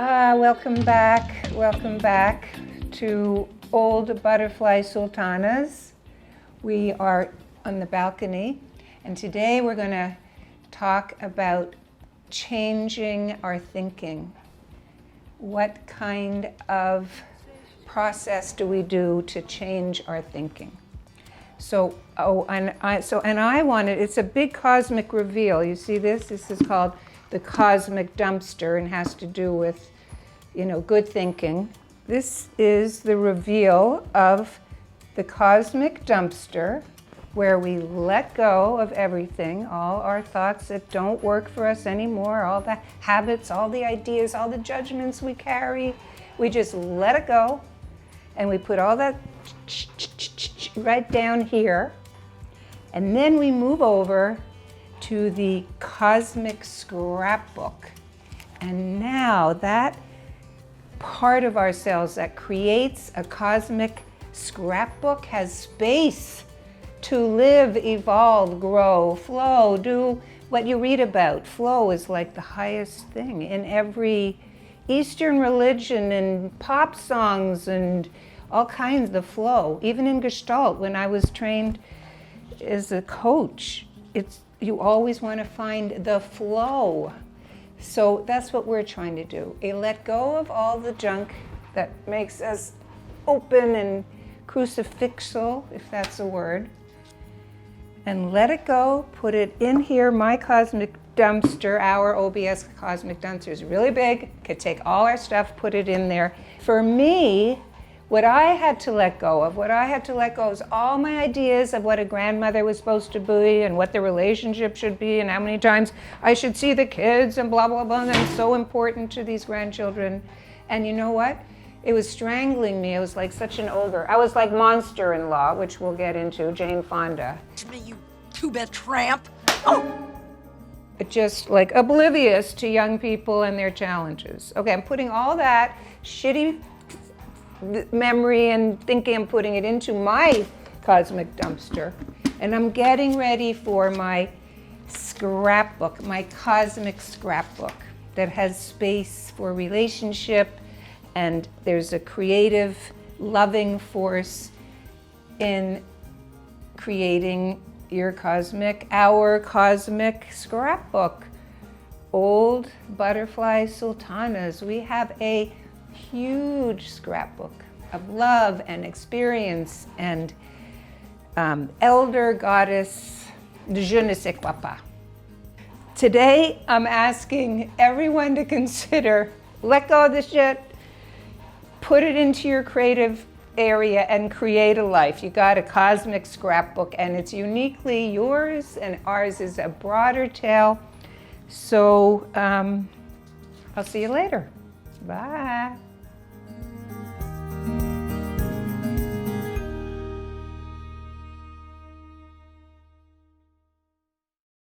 Welcome back to Old Butterfly Sultanas. We are on the balcony, and today we're going to talk about changing our thinking. What kind of process do we do to change our thinking? So, it's a big cosmic reveal. You see this? This is called the cosmic dumpster and has to do with, good thinking. This is the reveal of the cosmic dumpster, where we let go of everything, all our thoughts that don't work for us anymore, all the habits, all the ideas, all the judgments we carry. We just let it go, and we put all that right down here, and then we move over to the cosmic scrapbook. And now that part of ourselves that creates a cosmic scrapbook has space to live, evolve, grow, flow, do what you read about. Flow is like the highest thing in every Eastern religion and pop songs and all kinds of flow. Even in Gestalt, when I was trained as a coach, you always want to find the flow. So that's what we're trying to do. Let go of all the junk that makes us open and crucifixal, if that's a word, and let it go, put it in here. My cosmic dumpster, our OBS cosmic dumpster is really big, could take all our stuff, put it in there. For me, what I had to let go of is all my ideas of what a grandmother was supposed to be and what the relationship should be and how many times I should see the kids and blah, blah, blah, and I'm so important to these grandchildren. And you know what? It was strangling me. I was like such an ogre. I was like Monster-in-Law, which we'll get into, Jane Fonda. You two-bit tramp. Oh! Just like oblivious to young people and their challenges. Okay, I'm putting all that shitty memory and thinking, I'm putting it into my cosmic dumpster, and I'm getting ready for my scrapbook, my cosmic scrapbook that has space for relationship, and there's a creative, loving force in creating our cosmic scrapbook. Old Butterfly Sultanas. We have a huge scrapbook of love and experience and elder goddess je ne sais quoi pas. Today, I'm asking everyone to consider, let go of this shit, put it into your creative area and create a life. You got a cosmic scrapbook and it's uniquely yours, and ours is a broader tale. So I'll see you later. Bye.